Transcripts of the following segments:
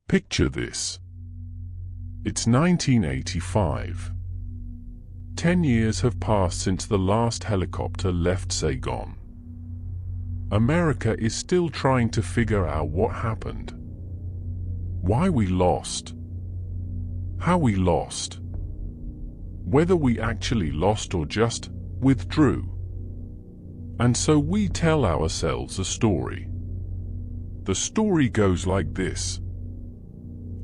Picture this. It's 1985. 10 years have passed since the last helicopter left Saigon. America is still trying to figure out what happened. Why we lost. How we lost. Whether we actually lost or just withdrew. And so we tell ourselves a story. The story goes like this.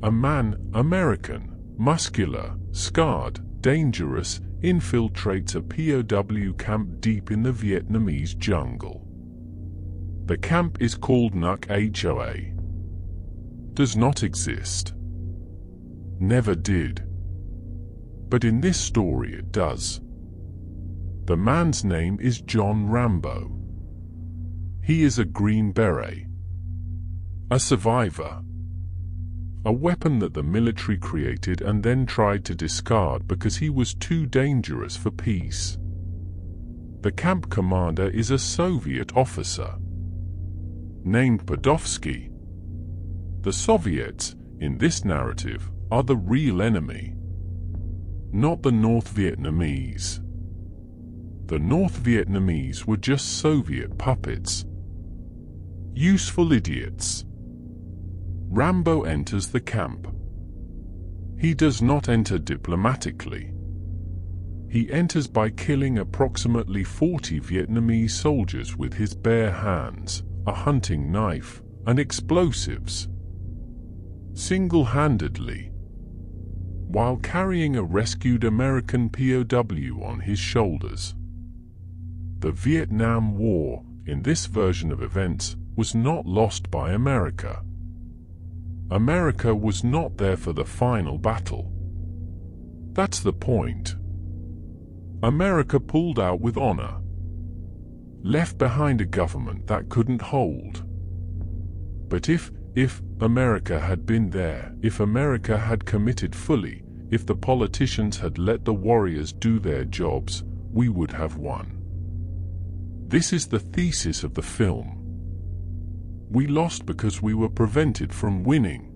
A man, American, muscular, scarred, dangerous, infiltrates a POW camp deep in the Vietnamese jungle. The camp is called Nuc Hoa. Does not exist. Never did. But in this story it does. The man's name is John Rambo. He is a Green Beret. A survivor. A weapon that the military created and then tried to discard because he was too dangerous for peace. The camp commander is a Soviet officer named Podovsky. The Soviets, in this narrative, are the real enemy, not the North Vietnamese. The North Vietnamese were just Soviet puppets. Useful idiots. Rambo enters the camp. He does not enter diplomatically. He enters by killing approximately 40 Vietnamese soldiers with his bare hands, a hunting knife, and explosives. Single-handedly. While carrying a rescued American POW on his shoulders. The Vietnam War, in this version of events, was not lost by America. America was not there for the final battle. That's the point. America pulled out with honor. Left behind a government that couldn't hold. But if America had been there, if America had committed fully, if the politicians had let the warriors do their jobs, we would have won. This is the thesis of the film. We lost because we were prevented from winning.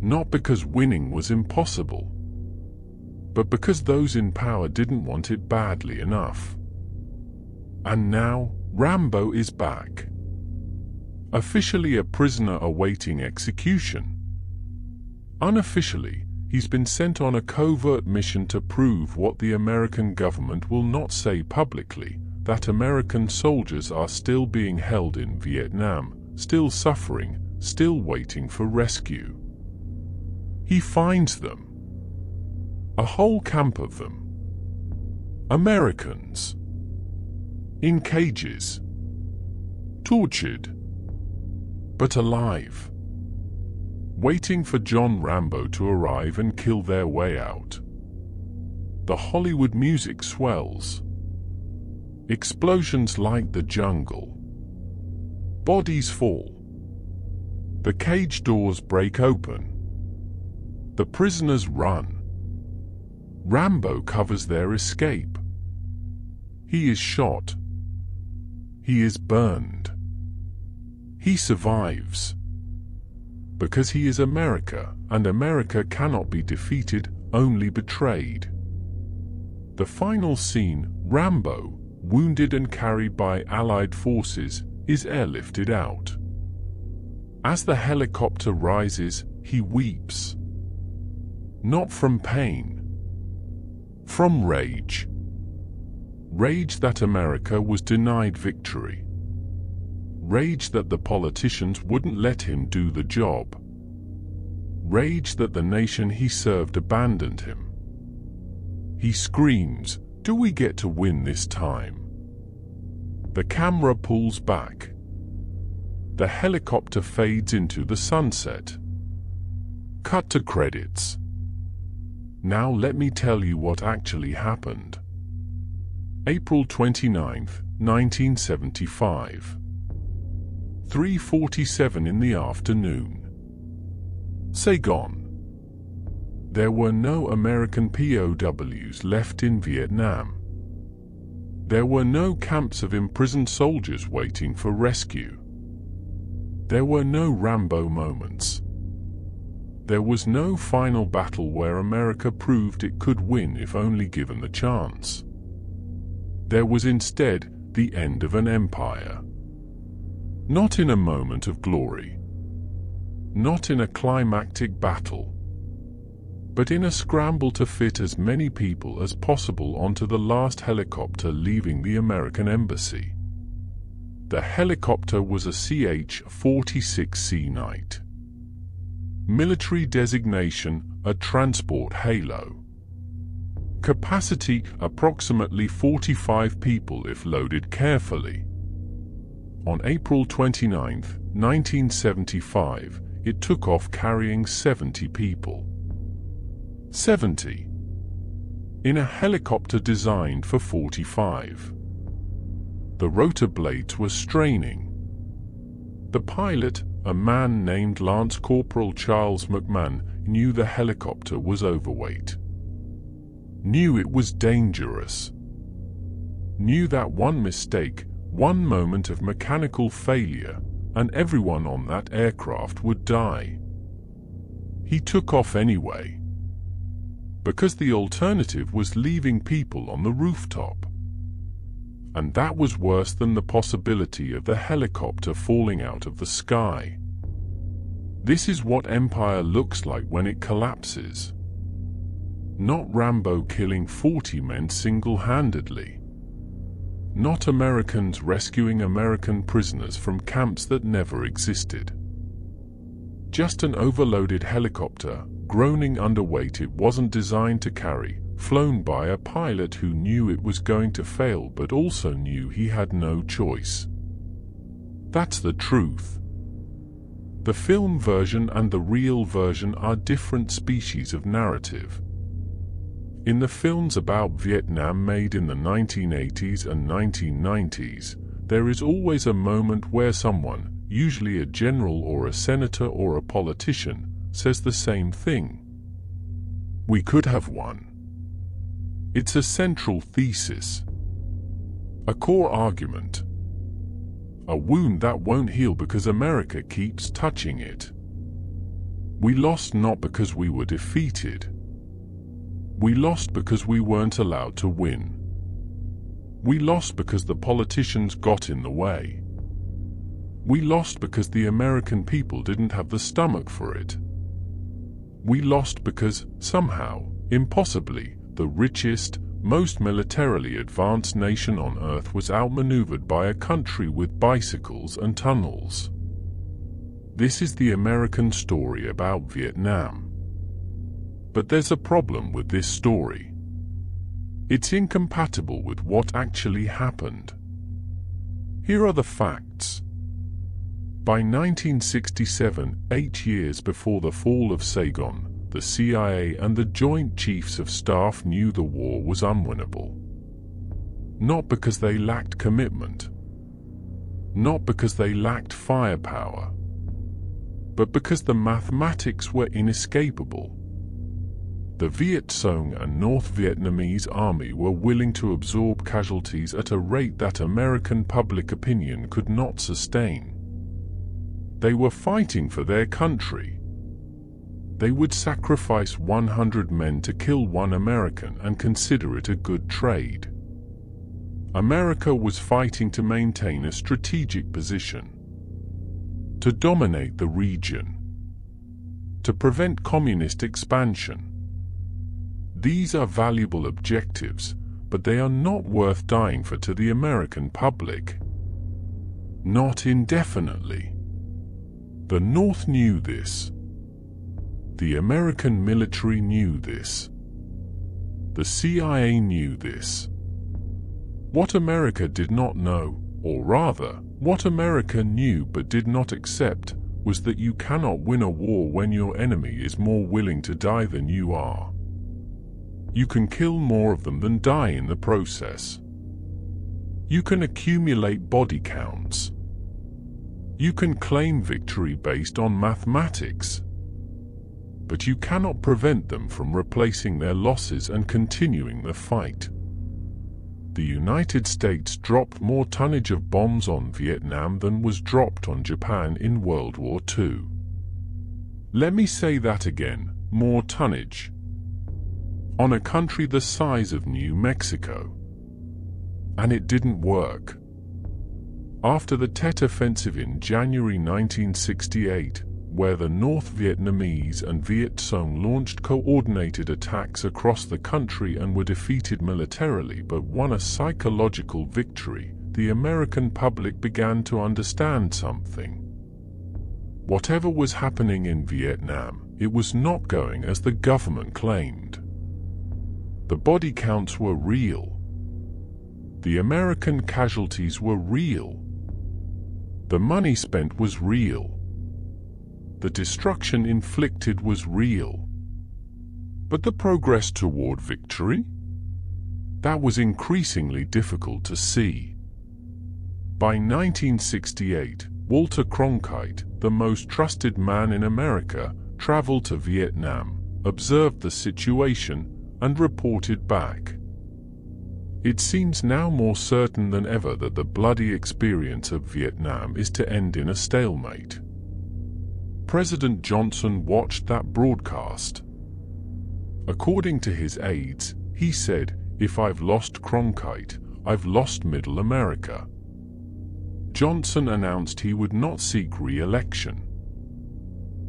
Not because winning was impossible, but because those in power didn't want it badly enough. And now, Rambo is back. Officially a prisoner awaiting execution. Unofficially, he's been sent on a covert mission to prove what the American government will not say publicly, that American soldiers are still being held in Vietnam, still suffering, still waiting for rescue. He finds them. A whole camp of them. Americans. In cages. Tortured. But alive. Waiting for John Rambo to arrive and kill their way out. The Hollywood music swells. Explosions light the jungle. Bodies fall. The cage doors break open. The prisoners run. Rambo covers their escape. He is shot. He is burned. He survives. Because he is America, and America cannot be defeated, only betrayed. The final scene, Rambo, wounded and carried by Allied forces, is airlifted out. As the helicopter rises, he weeps. Not from pain. From rage. Rage that America was denied victory. Rage that the politicians wouldn't let him do the job. Rage that the nation he served abandoned him. He screams, "Do we get to win this time?" The camera pulls back. The helicopter fades into the sunset. Cut to credits. Now let me tell you what actually happened. April 29th, 1975. 3:47 in the afternoon. Saigon. There were no American POWs left in Vietnam. There were no camps of imprisoned soldiers waiting for rescue. There were no Rambo moments. There was no final battle where America proved it could win if only given the chance. There was instead the end of an empire. Not in a moment of glory, not in a climactic battle, but in a scramble to fit as many people as possible onto the last helicopter leaving the American embassy. The helicopter was a CH-46C Knight. Military designation, a transport halo. Capacity, approximately 45 people if loaded carefully. On April 29, 1975, it took off carrying 70 people. 70. In a helicopter designed for 45. The rotor blades were straining. The pilot, a man named Lance Corporal Charles McMahon, knew the helicopter was overweight. Knew it was dangerous. Knew that one mistake, one moment of mechanical failure, and everyone on that aircraft would die. He took off anyway, because the alternative was leaving people on the rooftop. And that was worse than the possibility of the helicopter falling out of the sky. This is what empire looks like when it collapses. Not Rambo killing 40 men single-handedly. Not Americans rescuing American prisoners from camps that never existed. Just an overloaded helicopter, groaning underweight it wasn't designed to carry, flown by a pilot who knew it was going to fail but also knew he had no choice. That's the truth. The film version and the real version are different species of narrative. In the films about Vietnam made in the 1980s and 1990s, there is always a moment where someone, usually a general or a senator or a politician, says the same thing. We could have won. It's a central thesis, a core argument, a wound that won't heal because America keeps touching it. We lost not because we were defeated. We lost because we weren't allowed to win. We lost because the politicians got in the way. We lost because the American people didn't have the stomach for it. We lost because, somehow, impossibly, the richest, most militarily advanced nation on Earth was outmaneuvered by a country with bicycles and tunnels. This is the American story about Vietnam. But there's a problem with this story. It's incompatible with what actually happened. Here are the facts. By 1967, 8 years before the fall of Saigon, the CIA and the Joint Chiefs of Staff knew the war was unwinnable. Not because they lacked commitment, not because they lacked firepower, but because the mathematics were inescapable. The Viet Cong and North Vietnamese army were willing to absorb casualties at a rate that American public opinion could not sustain. They were fighting for their country. They would sacrifice 100 men to kill one American and consider it a good trade. America was fighting to maintain a strategic position, to dominate the region, to prevent communist expansion. These are valuable objectives, but they are not worth dying for to the American public. Not indefinitely. The North knew this. The American military knew this. The CIA knew this. What America did not know, or rather, what America knew but did not accept, was that you cannot win a war when your enemy is more willing to die than you are. You can kill more of them than die in the process. You can accumulate body counts. You can claim victory based on mathematics. But you cannot prevent them from replacing their losses and continuing the fight. The United States dropped more tonnage of bombs on Vietnam than was dropped on Japan in World War II. Let me say that again, more tonnage. On a country the size of New Mexico. And it didn't work. After the Tet Offensive in January 1968, where the North Vietnamese and Viet Cong launched coordinated attacks across the country and were defeated militarily but won a psychological victory, the American public began to understand something. Whatever was happening in Vietnam, it was not going as the government claimed. The body counts were real. The American casualties were real. The money spent was real. The destruction inflicted was real. But the progress toward victory? That was increasingly difficult to see. By 1968, Walter Cronkite, the most trusted man in America, traveled to Vietnam, observed the situation, and reported back. It seems now more certain than ever that the bloody experience of Vietnam is to end in a stalemate. President Johnson watched that broadcast. According to his aides, he said, "If I've lost Cronkite, I've lost Middle America." Johnson announced he would not seek re-election.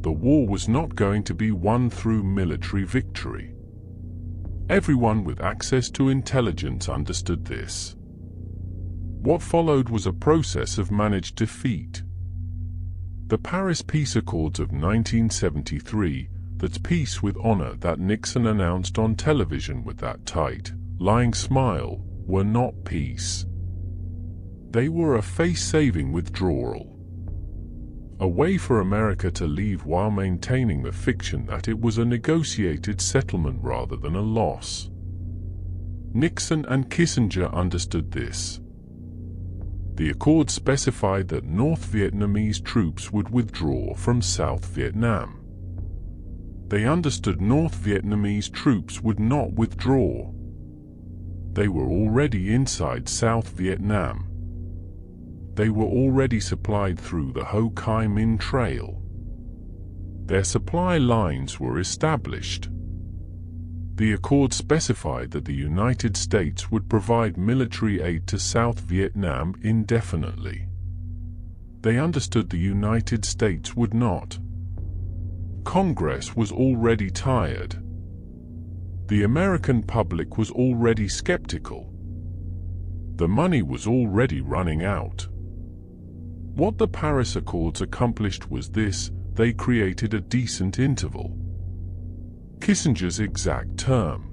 The war was not going to be won through military victory. Everyone with access to intelligence understood this. What followed was a process of managed defeat. The Paris Peace Accords of 1973, that peace with honor that Nixon announced on television with that tight, lying smile, were not peace. They were a face-saving withdrawal. A way for America to leave while maintaining the fiction that it was a negotiated settlement rather than a loss. Nixon and Kissinger understood this. The accord specified that North Vietnamese troops would withdraw from South Vietnam. They understood North Vietnamese troops would not withdraw. They were already inside South Vietnam. They were already supplied through the Ho Chi Minh Trail. Their supply lines were established. The accord specified that the United States would provide military aid to South Vietnam indefinitely. They understood the United States would not. Congress was already tired. The American public was already skeptical. The money was already running out. What the Paris Accords accomplished was this: they created a decent interval. Kissinger's exact term.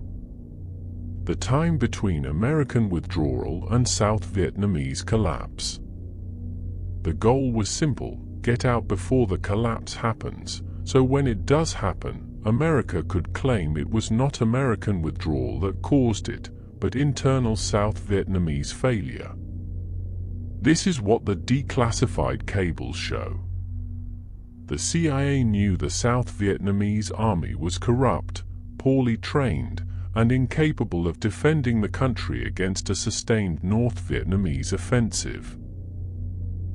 The time between American withdrawal and South Vietnamese collapse. The goal was simple: get out before the collapse happens, so when it does happen, America could claim it was not American withdrawal that caused it, but internal South Vietnamese failure. This is what the declassified cables show. The CIA knew the South Vietnamese army was corrupt, poorly trained, and incapable of defending the country against a sustained North Vietnamese offensive.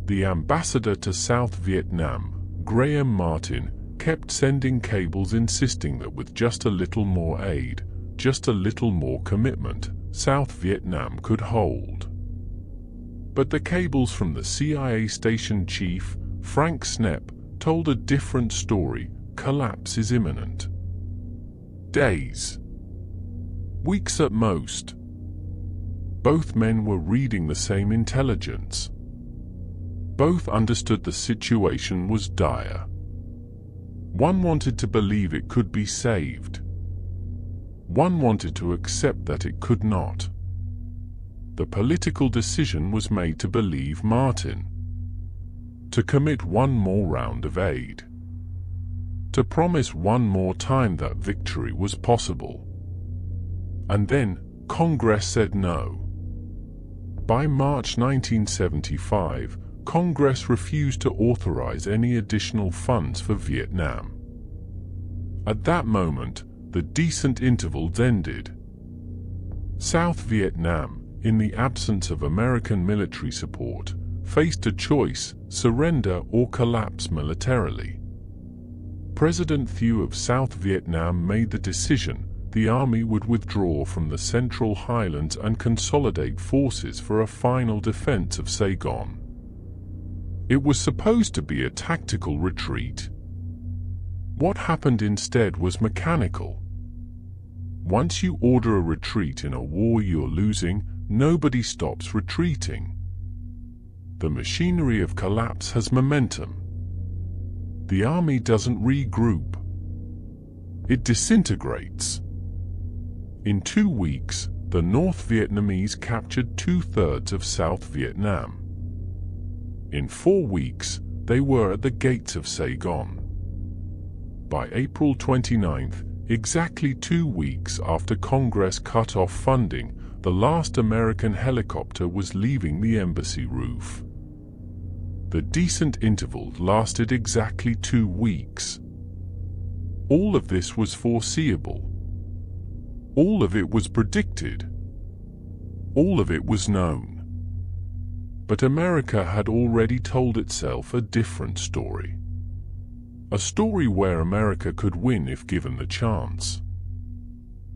The ambassador to South Vietnam, Graham Martin, kept sending cables insisting that with just a little more aid, just a little more commitment, South Vietnam could hold. But the cables from the CIA station chief, Frank Snepp, told a different story: collapse is imminent. Days. Weeks at most. Both men were reading the same intelligence. Both understood the situation was dire. One wanted to believe it could be saved. One wanted to accept that it could not. The political decision was made to believe Martin. To commit one more round of aid. To promise one more time that victory was possible. And then, Congress said no. By March 1975, Congress refused to authorize any additional funds for Vietnam. At that moment, the decent intervals ended. South Vietnam, in the absence of American military support, faced a choice: surrender or collapse militarily. President Thieu of South Vietnam made the decision the army would withdraw from the Central Highlands and consolidate forces for a final defense of Saigon. It was supposed to be a tactical retreat. What happened instead was mechanical. Once you order a retreat in a war you're losing, nobody stops retreating. The machinery of collapse has momentum. The army doesn't regroup. It disintegrates. In 2 weeks, the North Vietnamese captured 2/3 of South Vietnam. In 4 weeks, they were at the gates of Saigon. By April 29th, exactly 2 weeks after Congress cut off funding, the last American helicopter was leaving the embassy roof. The decent interval lasted exactly 2 weeks. All of this was foreseeable. All of it was predicted. All of it was known. But America had already told itself a different story. A story where America could win if given the chance.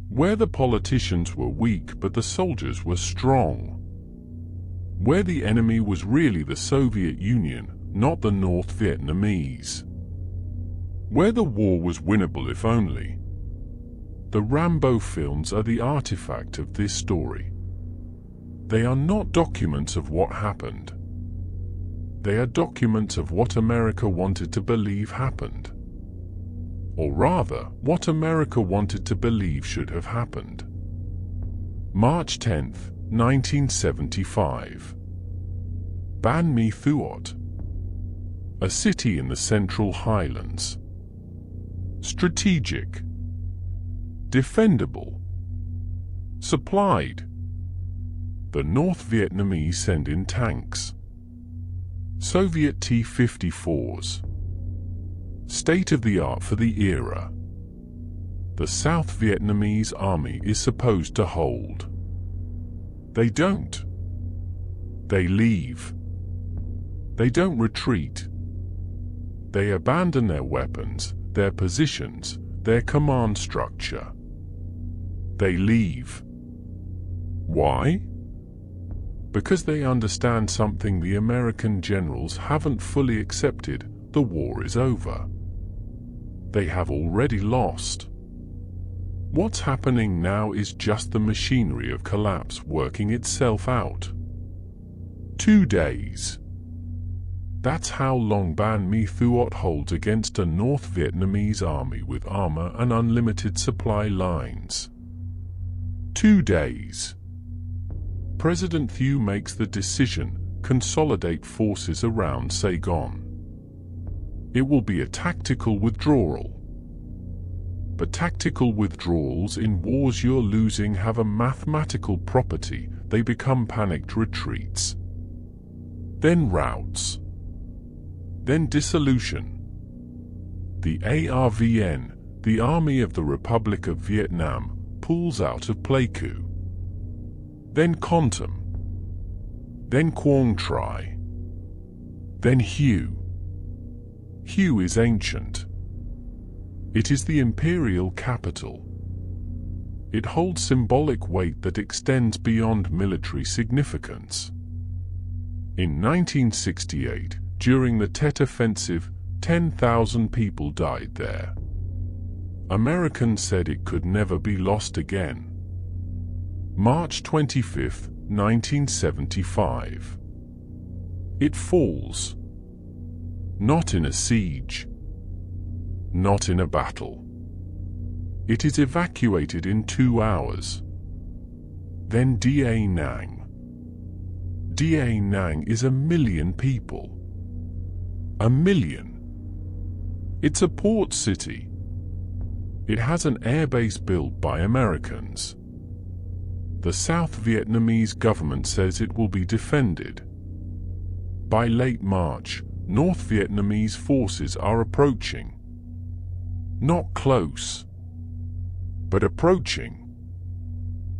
Where the politicians were weak but the soldiers were strong. Where the enemy was really the Soviet Union, not the North Vietnamese. Where the war was winnable if only. The Rambo films are the artifact of this story. They are not documents of what happened. They are documents of what America wanted to believe happened. Or rather, what America wanted to believe should have happened. March 10, 1975. Ban Mi Thuot. A city in the Central Highlands. Strategic. Defendable. Supplied. The North Vietnamese send in tanks. Soviet T-54s. State-of-the-art for the era. The South Vietnamese army is supposed to hold. They don't. They leave. They don't retreat. They abandon their weapons, their positions, their command structure. They leave. Why? Because they understand something the American generals haven't fully accepted: the war is over. They have already lost. What's happening now is just the machinery of collapse working itself out. 2 days. That's how long Ban Mi Thuot holds against a North Vietnamese army with armor and unlimited supply lines. 2 days. President Thieu makes the decision: consolidate forces around Saigon. It will be a tactical withdrawal. But tactical withdrawals in wars you're losing have a mathematical property: they become panicked retreats. Then routes. Then dissolution. The ARVN, the Army of the Republic of Vietnam, pulls out of Pleiku. Then Quantum. Then Quang Tri. Then Hue. Hue is ancient. It is the imperial capital. It holds symbolic weight that extends beyond military significance. In 1968, during the Tet Offensive, 10,000 people died there. Americans said it could never be lost again. March 25, 1975. It falls. Not in a siege. Not in a battle. It is evacuated in 2 hours. Then Da Nang. Da Nang is 1 million people. 1 million. It's a port city. It has an airbase built by Americans. The South Vietnamese government says it will be defended. By late March, North Vietnamese forces are approaching. Not close, but approaching.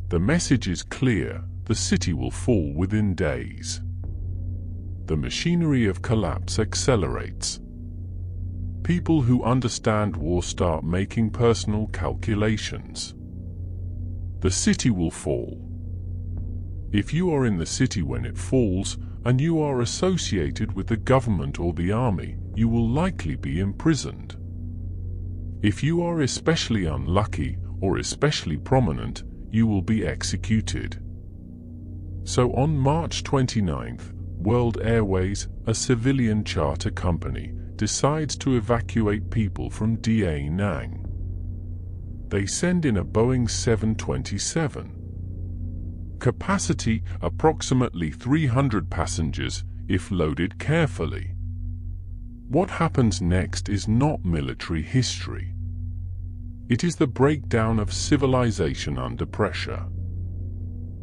The message is clear: the city will fall within days. The machinery of collapse accelerates. People who understand war start making personal calculations. The city will fall. If you are in the city when it falls, and you are associated with the government or the army, you will likely be imprisoned. If you are especially unlucky or especially prominent, you will be executed. So on March 29th, World Airways, a civilian charter company, decides to evacuate people from Da Nang. They send in a Boeing 727. Capacity approximately 300 passengers if loaded carefully. What happens next is not military history. It is the breakdown of civilization under pressure.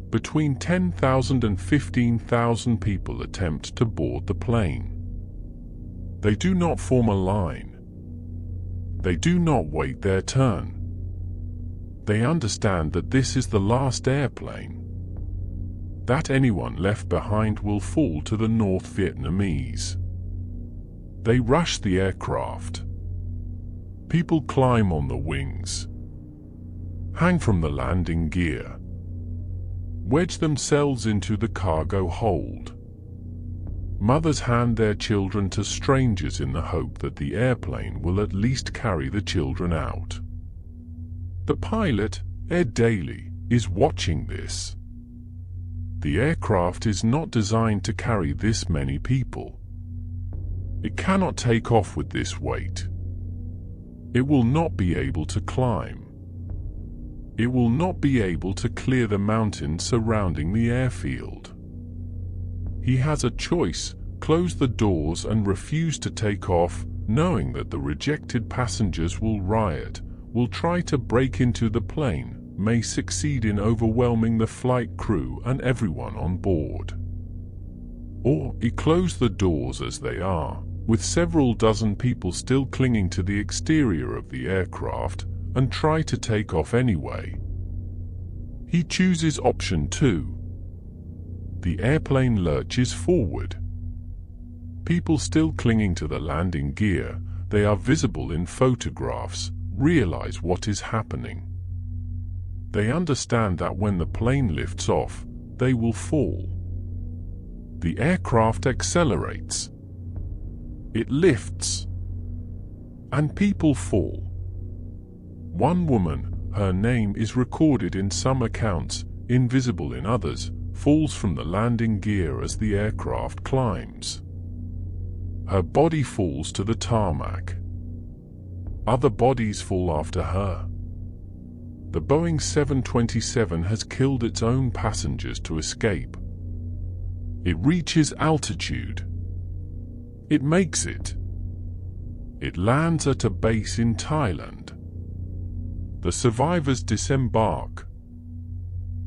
Between 10,000 and 15,000 people attempt to board the plane. They do not form a line. They do not wait their turn. They understand that this is the last airplane. That anyone left behind will fall to the North Vietnamese. They rush the aircraft. People climb on the wings, hang from the landing gear, wedge themselves into the cargo hold. Mothers hand their children to strangers in the hope that the airplane will at least carry the children out. The pilot, Ed Daly, is watching this. The aircraft is not designed to carry this many people. It cannot take off with this weight. It will not be able to climb. It will not be able to clear the mountains surrounding the airfield. He has a choice: close the doors and refuse to take off, knowing that the rejected passengers will riot, will try to break into the plane, may succeed in overwhelming the flight crew and everyone on board. Or he close the doors as they are, with several dozen people still clinging to the exterior of the aircraft, and try to take off anyway. He chooses option 2. The airplane lurches forward. People still clinging to the landing gear, they are visible in photographs, realize what is happening. They understand that when the plane lifts off, they will fall. The aircraft accelerates. It lifts. And people fall. One woman, her name is recorded in some accounts, invisible in others, falls from the landing gear as the aircraft climbs. Her body falls to the tarmac. Other bodies fall after her. The Boeing 727 has killed its own passengers to escape. It reaches altitude. It makes it. It lands at a base in Thailand. The survivors disembark.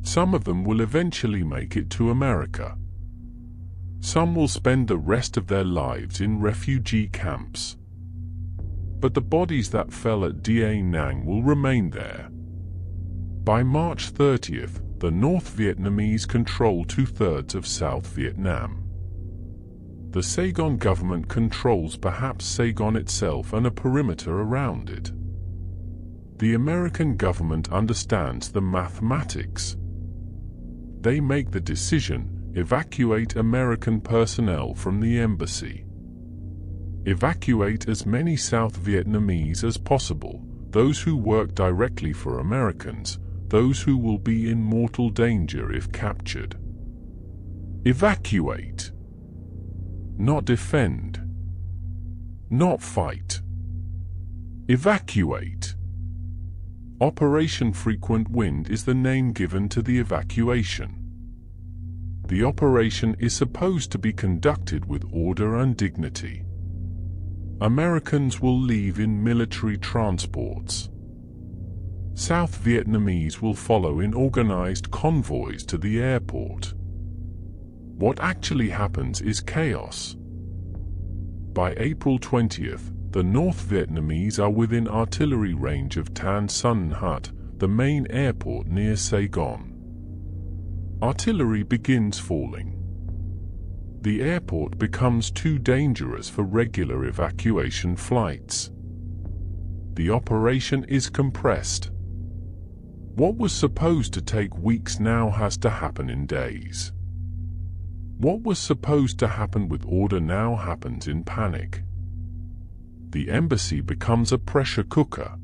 Some of them will eventually make it to America. Some will spend the rest of their lives in refugee camps. But the bodies that fell at Da Nang will remain there. By March 30th, the North Vietnamese control 2/3 of South Vietnam. The Saigon government controls perhaps Saigon itself and a perimeter around it. The American government understands the mathematics. They make the decision: evacuate American personnel from the embassy. Evacuate as many South Vietnamese as possible, those who work directly for Americans, those who will be in mortal danger if captured. Evacuate. Not defend. Not fight. Evacuate. Operation Frequent Wind is the name given to the evacuation. The operation is supposed to be conducted with order and dignity. Americans will leave in military transports. South Vietnamese will follow in organized convoys to the airport. What actually happens is chaos. By April 20th, the North Vietnamese are within artillery range of Tan Son Nhut, the main airport near Saigon. Artillery begins falling. The airport becomes too dangerous for regular evacuation flights. The operation is compressed. What was supposed to take weeks now has to happen in days. What was supposed to happen with order now happens in panic. The embassy becomes a pressure cooker.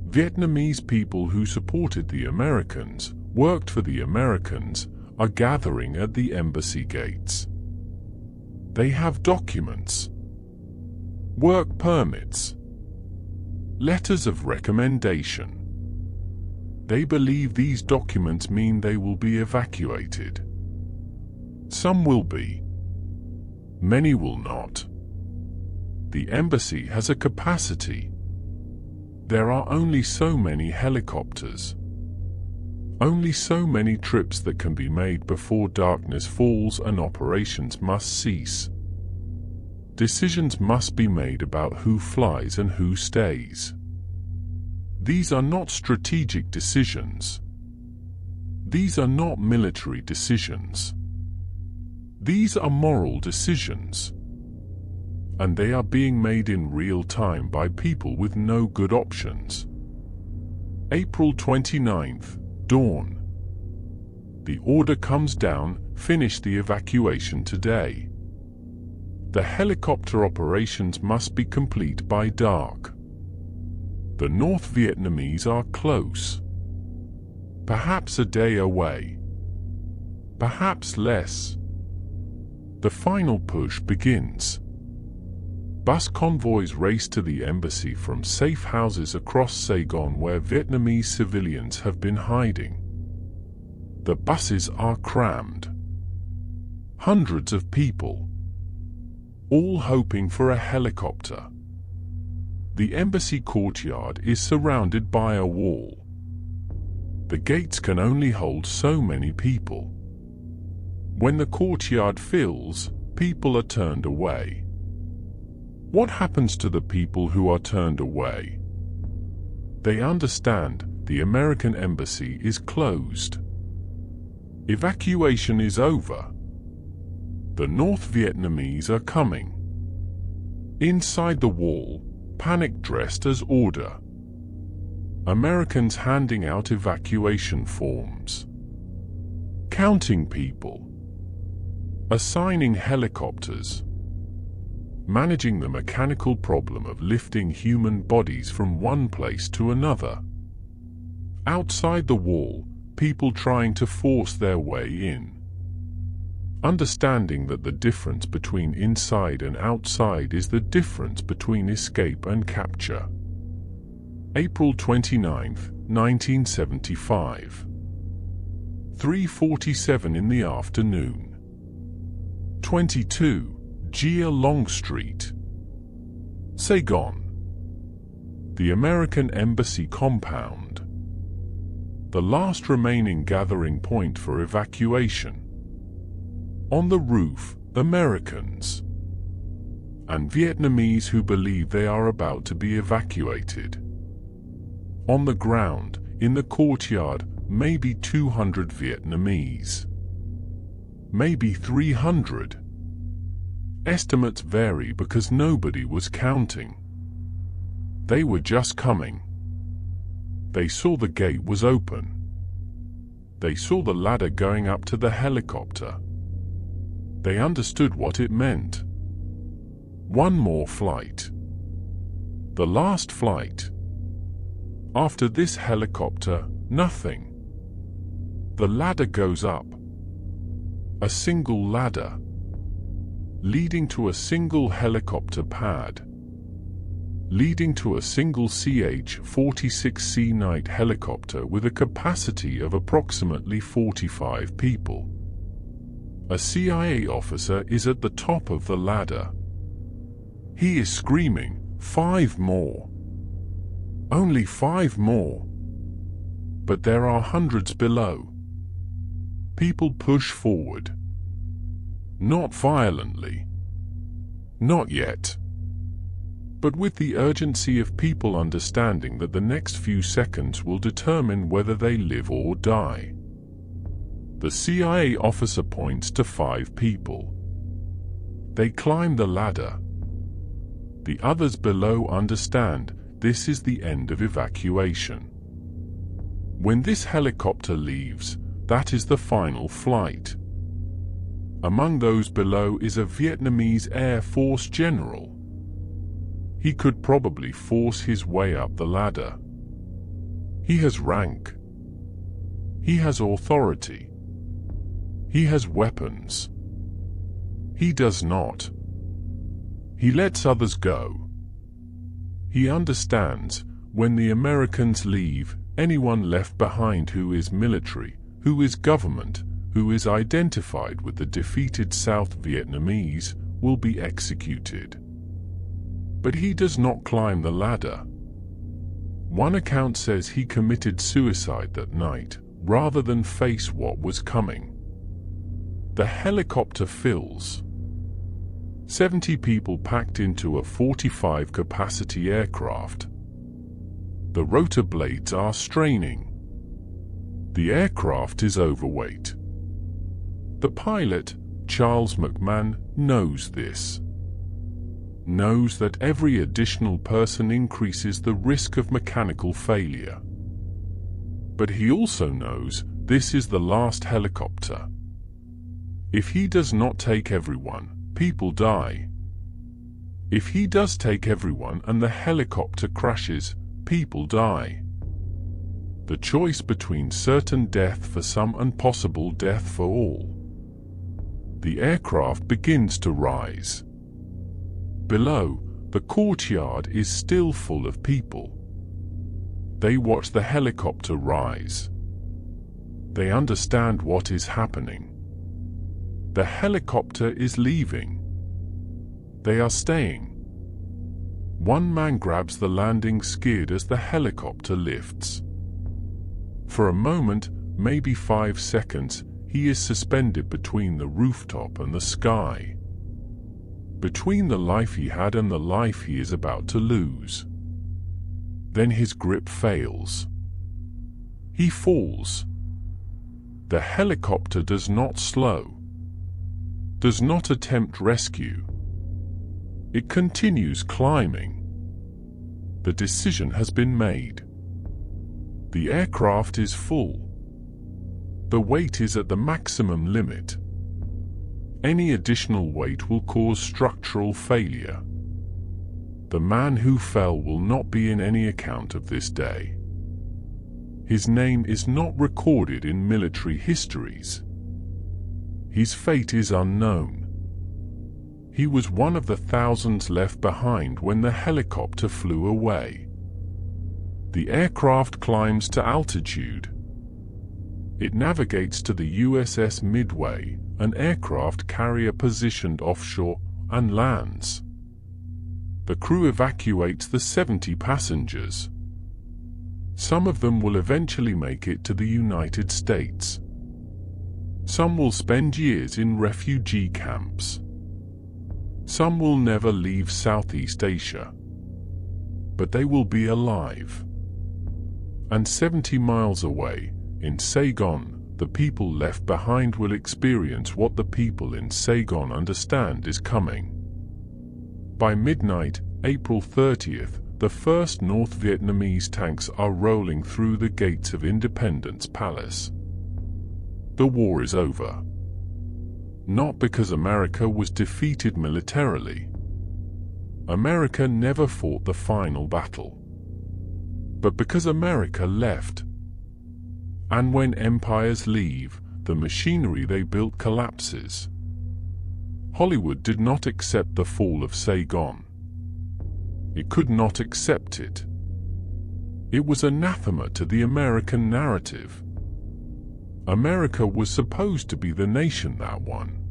Vietnamese people who supported the Americans, worked for the Americans, are gathering at the embassy gates. They have documents, work permits, letters of recommendation. They believe these documents mean they will be evacuated. Some will be. Many will not. The embassy has a capacity. There are only so many helicopters. Only so many trips that can be made before darkness falls and operations must cease. Decisions must be made about who flies and who stays. These are not strategic decisions. These are not military decisions. These are moral decisions. And they are being made in real time by people with no good options. April 29th, dawn. The order comes down, finish the evacuation today. The helicopter operations must be complete by dark. The North Vietnamese are close. Perhaps a day away. Perhaps less. The final push begins. Bus convoys race to the embassy from safe houses across Saigon where Vietnamese civilians have been hiding. The buses are crammed. Hundreds of people, all hoping for a helicopter. The embassy courtyard is surrounded by a wall. The gates can only hold so many people. When the courtyard fills, people are turned away. What happens to the people who are turned away? They understand the American embassy is closed. Evacuation is over. The North Vietnamese are coming. Inside the wall, panic dressed as order. Americans handing out evacuation forms. Counting people. Assigning helicopters. Managing the mechanical problem of lifting human bodies from one place to another. Outside the wall, people trying to force their way in. Understanding that the difference between inside and outside is the difference between escape and capture. April 29th, 1975. 3:47 in the afternoon. 22, Gia Long Street, Saigon. The American Embassy compound. The last remaining gathering point for evacuation. On the roof, Americans and Vietnamese who believe they are about to be evacuated. On the ground, in the courtyard, maybe 200 Vietnamese. Maybe 300. Estimates vary because nobody was counting. They were just coming. They saw the gate was open. They saw the ladder going up to the helicopter. They understood what it meant. One more flight. The last flight. After this helicopter, nothing. The ladder goes up. A single ladder. Leading to a single helicopter pad. Leading to a single CH-46C night helicopter with a capacity of approximately 45 people. A CIA officer is at the top of the ladder. He is screaming, 5 more. Only 5 more. But there are hundreds below. People push forward. Not violently. Not yet. But with the urgency of people understanding that the next few seconds will determine whether they live or die. The CIA officer points to 5 people. They climb the ladder. The others below understand this is the end of evacuation. When this helicopter leaves, that is the final flight. Among those below is a Vietnamese Air Force general. He could probably force his way up the ladder. He has rank. He has authority. He has weapons. He does not. He lets others go. He understands, when the Americans leave, anyone left behind who is military, who is government, who is identified with the defeated South Vietnamese, will be executed. But he does not climb the ladder. One account says he committed suicide that night, rather than face what was coming. The helicopter fills. 70 people packed into a 45-capacity aircraft. The rotor blades are straining. The aircraft is overweight. The pilot, Charles McMahon, knows this. Knows that every additional person increases the risk of mechanical failure. But he also knows this is the last helicopter. If he does not take everyone, people die. If he does take everyone and the helicopter crashes, people die. The choice between certain death for some and possible death for all. The aircraft begins to rise. Below, the courtyard is still full of people. They watch the helicopter rise. They understand what is happening. The helicopter is leaving. They are staying. One man grabs the landing skid as the helicopter lifts. For a moment, maybe 5 seconds, he is suspended between the rooftop and the sky. Between the life he had and the life he is about to lose. Then his grip fails. He falls. The helicopter does not slow. Does not attempt rescue. It continues climbing. The decision has been made. The aircraft is full. The weight is at the maximum limit. Any additional weight will cause structural failure. The man who fell will not be in any account of this day. His name is not recorded in military histories. His fate is unknown. He was one of the thousands left behind when the helicopter flew away. The aircraft climbs to altitude. It navigates to the USS Midway, an aircraft carrier positioned offshore, and lands. The crew evacuates the 70 passengers. Some of them will eventually make it to the United States. Some will spend years in refugee camps. Some will never leave Southeast Asia. But they will be alive. And 70 miles away, in Saigon, the people left behind will experience what the people in Saigon understand is coming. By midnight, April 30th, the first North Vietnamese tanks are rolling through the gates of Independence Palace. The war is over. Not because America was defeated militarily. America never fought the final battle. But because America left. And when empires leave, the machinery they built collapses. Hollywood did not accept the fall of Saigon. It could not accept it. It was anathema to the American narrative. America was supposed to be the nation that won.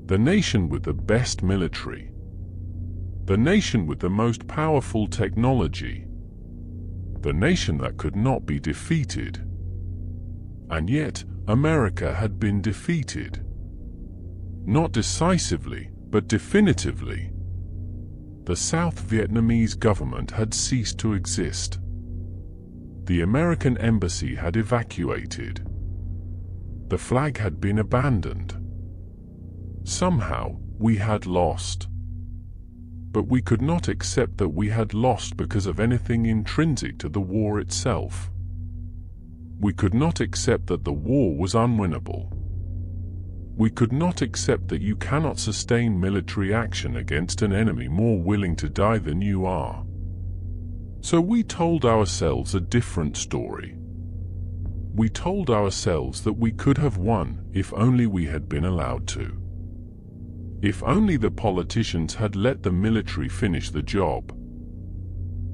The nation with the best military. The nation with the most powerful technology. The nation that could not be defeated. And yet, America had been defeated. Not decisively, but definitively. The South Vietnamese government had ceased to exist. The American embassy had evacuated. The flag had been abandoned. Somehow, we had lost. But we could not accept that we had lost because of anything intrinsic to the war itself. We could not accept that the war was unwinnable. We could not accept that you cannot sustain military action against an enemy more willing to die than you are. So we told ourselves a different story. We told ourselves that we could have won if only we had been allowed to. If only the politicians had let the military finish the job.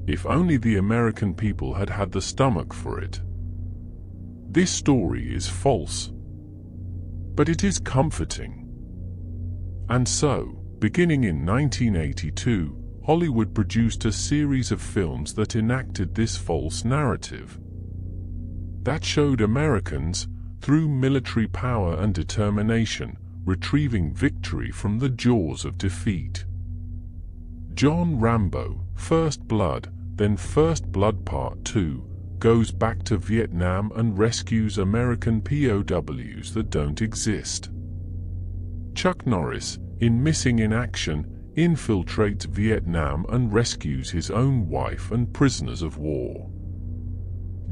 If only the American people had had the stomach for it. This story is false. But it is comforting. And so, beginning in 1982, Hollywood produced a series of films that enacted this false narrative. That showed Americans, through military power and determination, retrieving victory from the jaws of defeat. John Rambo, First Blood, then First Blood Part 2, goes back to Vietnam and rescues American POWs that don't exist. Chuck Norris, in Missing in Action, infiltrates Vietnam and rescues his own wife and prisoners of war.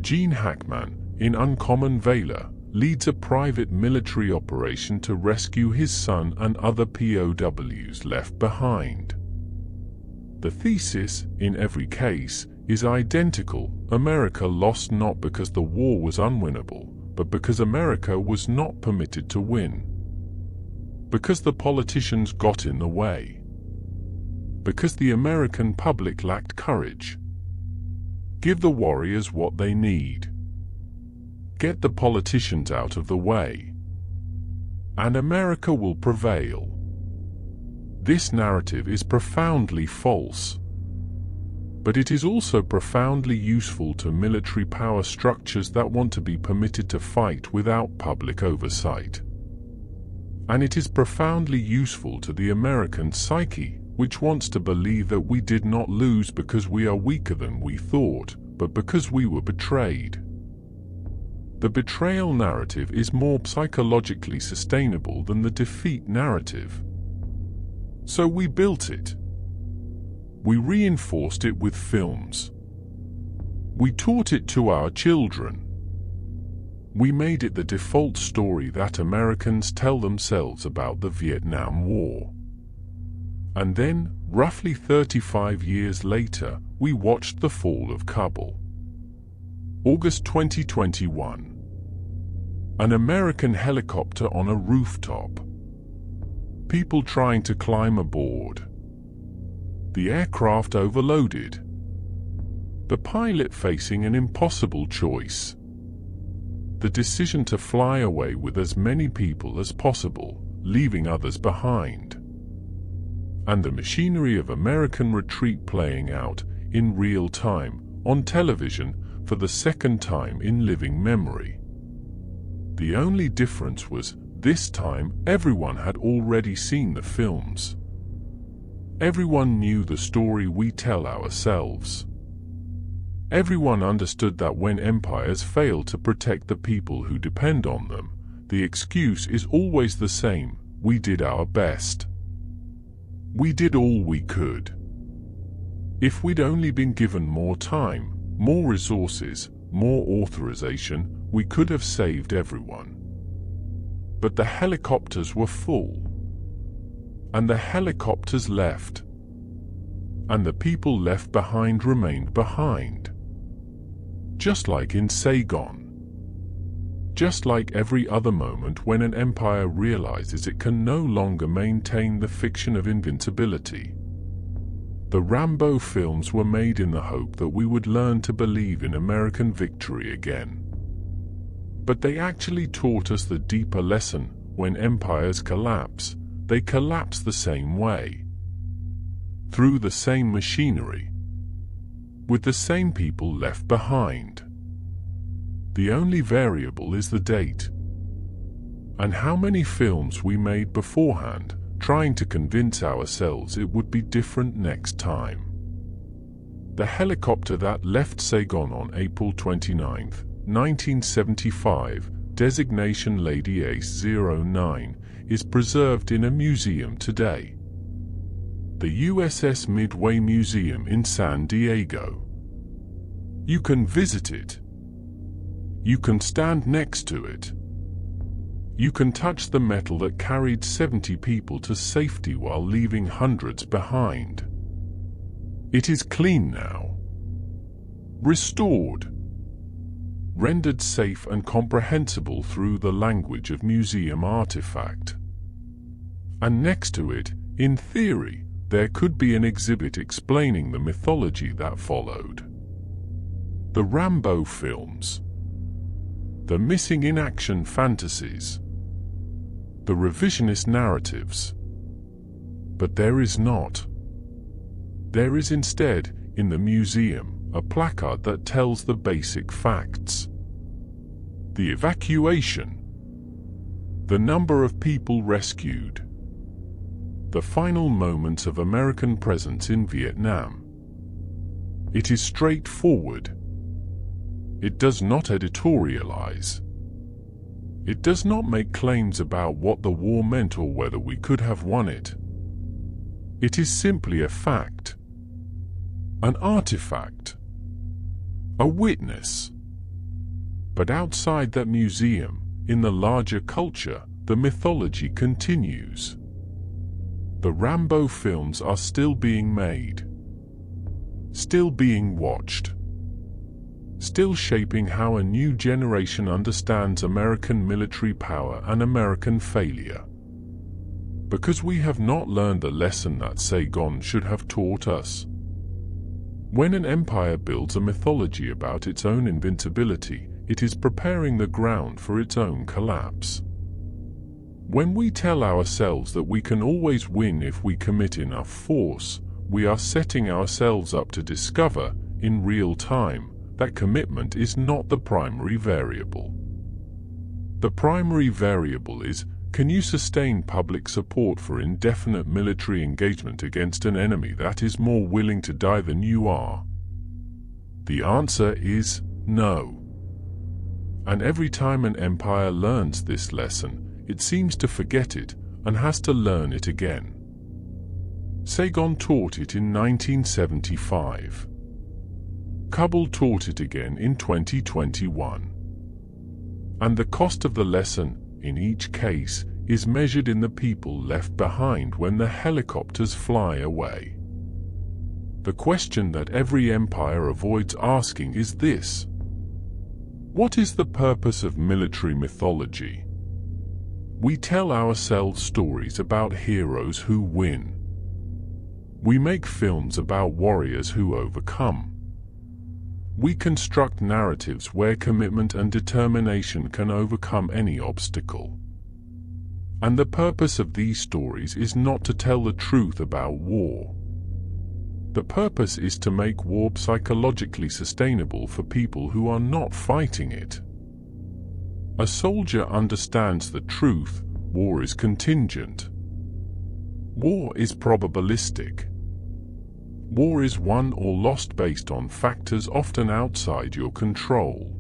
Gene Hackman, in Uncommon Valor, leads a private military operation to rescue his son and other POWs left behind. The thesis, in every case, is identical. America lost not because the war was unwinnable, but because America was not permitted to win. Because the politicians got in the way. Because the American public lacked courage. Give the warriors what they need. Get the politicians out of the way. And America will prevail. This narrative is profoundly false. But it is also profoundly useful to military power structures that want to be permitted to fight without public oversight. And it is profoundly useful to the American psyche, which wants to believe that we did not lose because we are weaker than we thought, but because we were betrayed. The betrayal narrative is more psychologically sustainable than the defeat narrative. So we built it. We reinforced it with films. We taught it to our children. We made it the default story that Americans tell themselves about the Vietnam War. And then, roughly 35 years later, we watched the fall of Kabul. August 2021. An American helicopter on a rooftop. People trying to climb aboard. The aircraft overloaded. The pilot facing an impossible choice. The decision to fly away with as many people as possible, leaving others behind. And the machinery of American retreat playing out, in real time, on television, for the second time in living memory. The only difference was, this time, everyone had already seen the films. Everyone knew the story we tell ourselves. Everyone understood that when empires fail to protect the people who depend on them, the excuse is always the same: we did our best. We did all we could. If we'd only been given more time, more resources, more authorization, we could have saved everyone. But the helicopters were full. And the helicopters left. And the people left behind remained behind. Just like in Saigon. Just like every other moment when an empire realizes it can no longer maintain the fiction of invincibility. The Rambo films were made in the hope that we would learn to believe in American victory again. But they actually taught us the deeper lesson: when empires collapse, they collapse the same way. Through the same machinery. With the same people left behind. The only variable is the date. And how many films we made beforehand, trying to convince ourselves it would be different next time. The helicopter that left Saigon on April 29, 1975, designation Lady Ace-09, is preserved in a museum today. The USS Midway Museum in San Diego. You can visit it. You can stand next to it. You can touch the metal that carried 70 people to safety while leaving hundreds behind. It is clean now. Restored. Rendered safe and comprehensible through the language of museum artifact. And next to it, in theory, there could be an exhibit explaining the mythology that followed. The Rambo films. The missing in action fantasies. The revisionist narratives. But there is not. There is instead, in the museum, a placard that tells the basic facts. The evacuation. The number of people rescued. The final moments of American presence in Vietnam. It is straightforward. It does not editorialize. It does not make claims about what the war meant or whether we could have won it. It is simply a fact. An artifact. A witness. But outside that museum, in the larger culture, the mythology continues. The Rambo films are still being made. Still being watched. Still shaping how a new generation understands American military power and American failure. Because we have not learned the lesson that Saigon should have taught us. When an empire builds a mythology about its own invincibility, it is preparing the ground for its own collapse. When we tell ourselves that we can always win if we commit enough force, we are setting ourselves up to discover, in real time, that commitment is not the primary variable. The primary variable is, can you sustain public support for indefinite military engagement against an enemy that is more willing to die than you are? The answer is no. And every time an empire learns this lesson, it seems to forget it and has to learn it again. Saigon taught it in 1975. Kabul taught it again in 2021. And the cost of the lesson, in each case, is measured in the people left behind when the helicopters fly away. The question that every empire avoids asking is this: what is the purpose of military mythology? We tell ourselves stories about heroes who win. We make films about warriors who overcome. We construct narratives where commitment and determination can overcome any obstacle. And the purpose of these stories is not to tell the truth about war. The purpose is to make war psychologically sustainable for people who are not fighting it. A soldier understands the truth: war is contingent. War is probabilistic. War is won or lost based on factors often outside your control.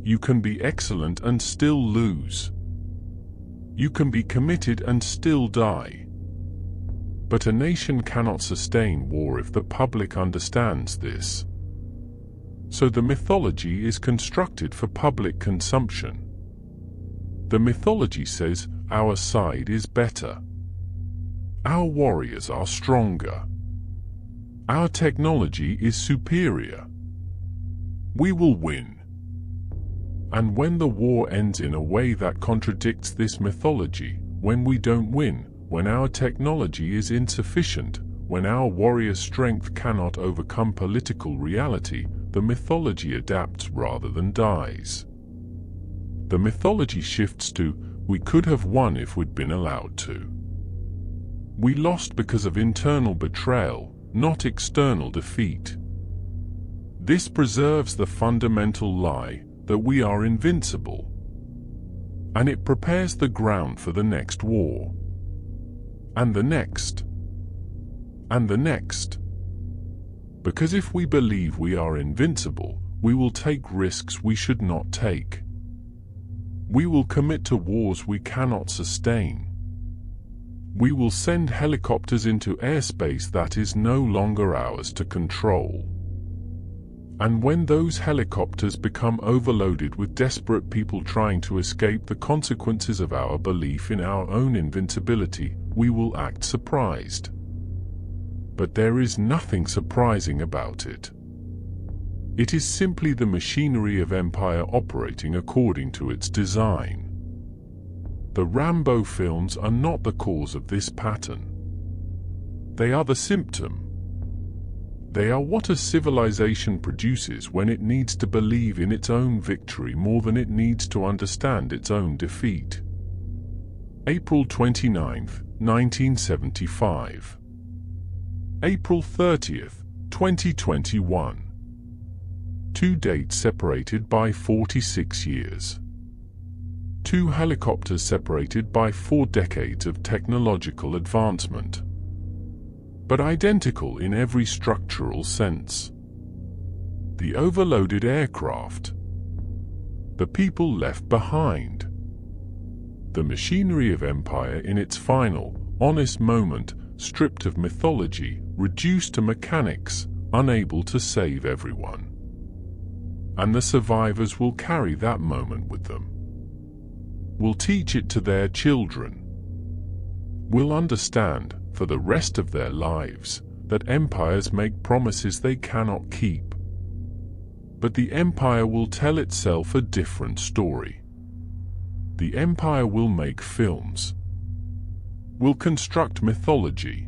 You can be excellent and still lose. You can be committed and still die. But a nation cannot sustain war if the public understands this. So the mythology is constructed for public consumption. The mythology says our side is better. Our warriors are stronger. Our technology is superior. We will win. And when the war ends in a way that contradicts this mythology, when we don't win, when our technology is insufficient, when our warrior strength cannot overcome political reality, the mythology adapts rather than dies. The mythology shifts to, we could have won if we'd been allowed to. We lost because of internal betrayal, not external defeat. This preserves the fundamental lie that we are invincible. And it prepares the ground for the next war. And the next. And the next. Because if we believe we are invincible, we will take risks we should not take. We will commit to wars we cannot sustain. We will send helicopters into airspace that is no longer ours to control. And when those helicopters become overloaded with desperate people trying to escape the consequences of our belief in our own invincibility, we will act surprised. But there is nothing surprising about it. It is simply the machinery of empire operating according to its design. The Rambo films are not the cause of this pattern. They are the symptom. They are what a civilization produces when it needs to believe in its own victory more than it needs to understand its own defeat. April 29, 1975. April 30, 2021. Two dates separated by 46 years. Two helicopters separated by 4 decades of technological advancement, but identical in every structural sense. The overloaded aircraft. The people left behind. The machinery of empire in its final, honest moment, stripped of mythology, reduced to mechanics, unable to save everyone. And the survivors will carry that moment with them. Will teach it to their children. Will understand, for the rest of their lives, that empires make promises they cannot keep. But the empire will tell itself a different story. The empire will make films. Will construct mythology.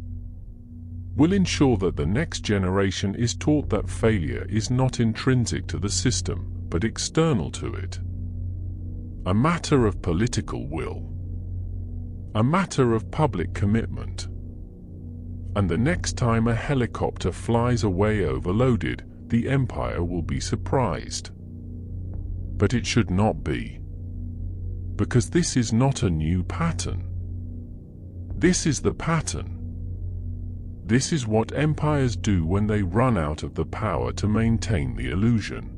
Will ensure that the next generation is taught that failure is not intrinsic to the system, but external to it. A matter of political will. A matter of public commitment. And the next time a helicopter flies away overloaded, the empire will be surprised. But it should not be. Because this is not a new pattern. This is the pattern. This is what empires do when they run out of the power to maintain the illusion.